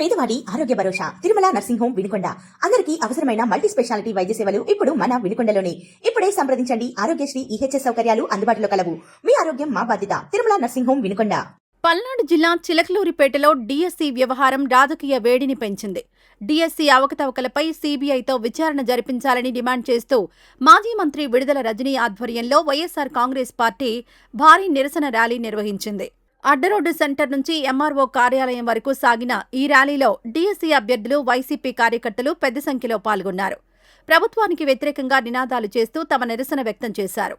పేదవాడి ఆరోగ్య భరోసా Tirumala nursing home Vinukonda. అందరికీ అవసరమైన మల్టీ స్పెషాలిటీ వైద్య సేవలు ఇప్పుడు మన వినుకొండలోనే. ఇప్పుడే సంప్రదించండి. ఆరోగ్యశ్రీ ఈహెచ్ఎస్ సౌకర్యాలు అందుబాటులో కలవు. మీ ఆరోగ్యం మా బాధ్యత. Tirumala nursing home Vinukonda. పల్నాడు జిల్లా చిలకలూరిపేటలో డీఎస్సీ వ్యవహారం రాజకీయ వేడిని పెంచింది. డీఎస్సీ అవకతవకలపై సీబీఐతో విచారణ జరిపించాలని డిమాండ్ చేస్తూ మాజీ మంత్రి విడుదల రజనీ ఆధ్వర్యంలో వైఎస్సార్ కాంగ్రెస్ పార్టీ భారీ నిరసన ర్యాలీ నిర్వహించింది. అడ్డరోడ్డు సెంటర్ నుంచి ఎంఆర్ఓ కార్యాలయం వరకు సాగిన ఈ ర్యాలీలో డీఎస్సీ అభ్యర్థులు, వైసీపీ కార్యకర్తలు పెద్ద సంఖ్యలో పాల్గొన్నారు. ప్రభుత్వానికి వ్యతిరేకంగా నినాదాలు చేస్తూ తమ నిరసన వ్యక్తం చేశారు.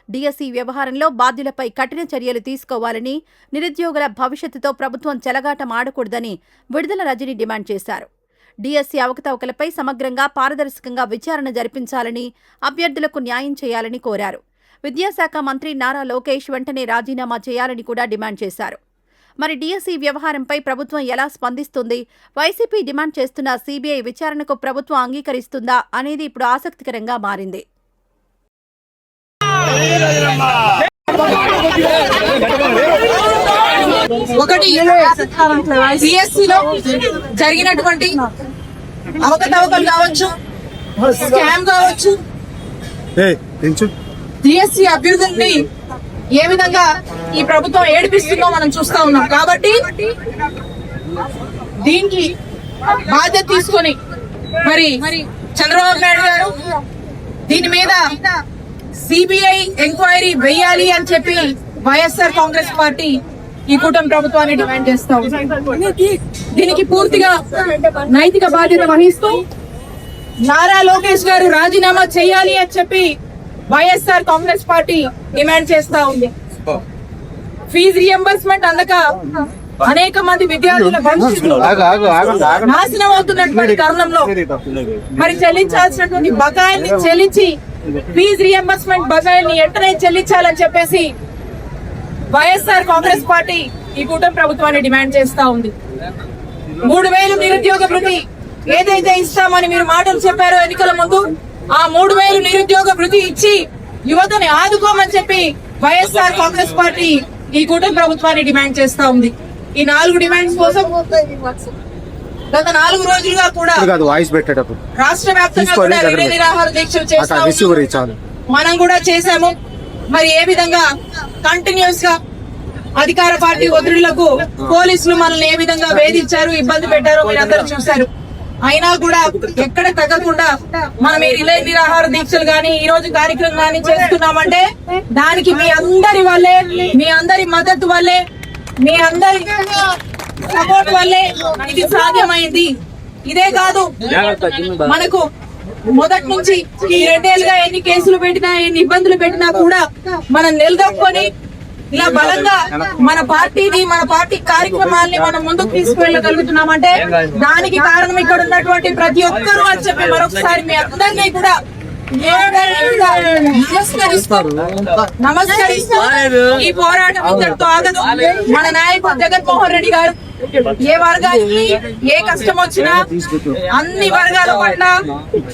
డీఎస్సీ వ్యవహారంలో బాధ్యులపై కఠిన చర్యలు తీసుకోవాలని, నిరుద్యోగుల భవిష్యత్తుతో ప్రభుత్వం చెలగాటం ఆడకూడదని విడుదల రజనీ డిమాండ్ చేశారు. డీఎస్సీ అవకతవకలపై సమగ్రంగా, పారదర్శకంగా విచారణ జరిపించాలని, అభ్యర్థులకు న్యాయం చేయాలని కోరారు. విద్యాశాఖ మంత్రి నారా లోకేష్ వెంటనే రాజీనామా చేయాలని కూడా డిమాండ్ చేశారు. మరి డీఎస్సీ వ్యవహారంపై ప్రభుత్వం ఎలా స్పందిస్తుంది? వైసీపీ డిమాండ్ చేస్తున్న సీబీఐ విచారణకు ప్రభుత్వం అంగీకరిస్తుందా అనేది ఇప్పుడు ఆసక్తికరంగా మారింది. ఒకటి, డీఎస్సీలో జరిగినటువంటి అవకతవకలు కావచ్చు, స్కామ్ కావచ్చు, డీఎస్సీ అభ్యర్థుల్ని ఏ విధంగా ఈ ప్రభుత్వం ఏడిపిస్తుందో మనం చూస్తా ఉన్నాం. కాబట్టి దీనికి బాధ్యత తీసుకొని మరి చంద్రబాబు నాయుడు గారు దీని మీద సిబిఐ ఎంక్వైరీ వేయాలి అని చెప్పి వైఎస్ఆర్ కాంగ్రెస్ పార్టీ ఈ కూటమి ప్రభుత్వాన్ని డిమాండ్ చేస్తాం. దీనికి పూర్తిగా నైతిక బాధ్యత వహిస్తూ నారా లోకేష్ గారు రాజీనామా చేయాలి అని చెప్పి వైఎస్ఆర్ కాంగ్రెస్ పార్టీ డిమాండ్ చేస్తా ఉంది. ఫీజు రియంబర్స్మెంట్ అందక అనేక మంది విద్యార్థుల భవిష్యత్తు నాశనం అవుతున్నటువంటి తరుణంలో మరి చెల్లించాల్సినటువంటి బకాయిల్ని చెల్లించి ఫీజు రియంబర్స్మెంట్ బకాయిల్ని వెంటనే చెల్లించాలని చెప్పేసి వైఎస్ఆర్ కాంగ్రెస్ పార్టీ ఈ కూటమి ప్రభుత్వాన్ని డిమాండ్ చేస్తా ఉంది. 3,000 నిరుద్యోగ భృతి ఏదైతే ఇస్తామని మీరు మాటలు చెప్పారో ఎన్నికల ముందు, ఆ 3,000 నిరుద్యోగ భృతి ఇచ్చి యువతని ఆదుకోమని చెప్పి వైఎస్ఆర్ కాంగ్రెస్ పార్టీ ఈ కూటమి ప్రభుత్వాన్ని డిమాండ్ చేస్తా ఉంది. ఈ 4 డిమాండ్స్ కోసం గత 4 రోజులుగా కూడా రాష్ట్ర వ్యాప్తంగా కూడా నిరాహార దీక్షలు చేస్తాం. మనం కూడా చేశాము. మరి ఏ విధంగా కంటిన్యూస్ గా అధికార పార్టీ ఒత్తిళ్లకు పోలీసులు మనల్ని ఏ విధంగా వేధించారు, ఇబ్బంది పెట్టారో మీరందరూ చూశారు. అయినా కూడా ఎక్కడ తగ్గకుండా మనం ఈ రిలే నిరాహార దీక్షలు గాని, ఈ రోజు కార్యక్రమం గాని చేస్తున్నామంటే దానికి మీ అందరి వల్లే, మీ అందరి మద్దతు వల్లే, మీ అందరి సపోర్ట్ వల్లే ఇది సాధ్యమైంది. ఇదే కాదు, మనకు మొదటి నుంచి ఈ 2 ఏళ్లుగా ఎన్ని కేసులు పెట్టినా, ఎన్ని ఇబ్బందులు పెట్టినా కూడా మనం నిలదొక్కుని ఇలా బలంగా మన పార్టీని, మన పార్టీ కార్యక్రమాల్ని మనం ముందుకు తీసుకువెళ్ళగలుగుతున్నామంటే దానికి కారణం ఇక్కడ ఉన్నటువంటి ప్రతి ఒక్కరూ అని చెప్పి మరొకసారి మీ అందరినీ కూడా నమస్కరిస్తూ ఈ పోరాటం ఇంతటితో ఆగదు. మన నాయకుడు జగన్మోహన్ రెడ్డి గారు ఏ వర్గానికి ఏ కష్టం వచ్చినా అన్ని వర్గాల పట్ల,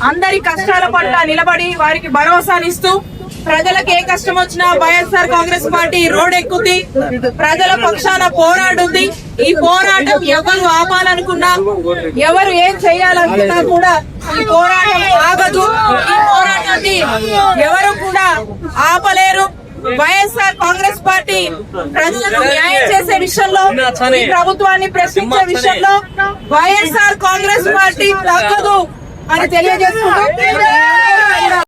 అందరి కష్టాల పట్ల నిలబడి వారికి భరోసానిస్తూ, ప్రజలకు ఏ కష్టం వచ్చినా వైఎస్ఆర్ కాంగ్రెస్ పార్టీ రోడ్ ఎక్కుతుంది, ప్రజల పక్షాన పోరాడుంది. ఈ పోరాటం ఎవరు ఆపాలనుకున్నా, ఎవరు ఏం చేయాలనుకున్నా కూడా ఈ పోరాటం ఆగదు. ఈ పోరాటాన్ని ఎవరు కూడా ఆపలేరు. వైఎస్ఆర్ కాంగ్రెస్ పార్టీ ప్రజలకు న్యాయం చేసే విషయంలో, ఈ ప్రభుత్వాన్ని ప్రశ్నించే విషయంలో వైఎస్ఆర్ కాంగ్రెస్ పార్టీ తగ్గదు అని తెలియజేస్తున్నాం.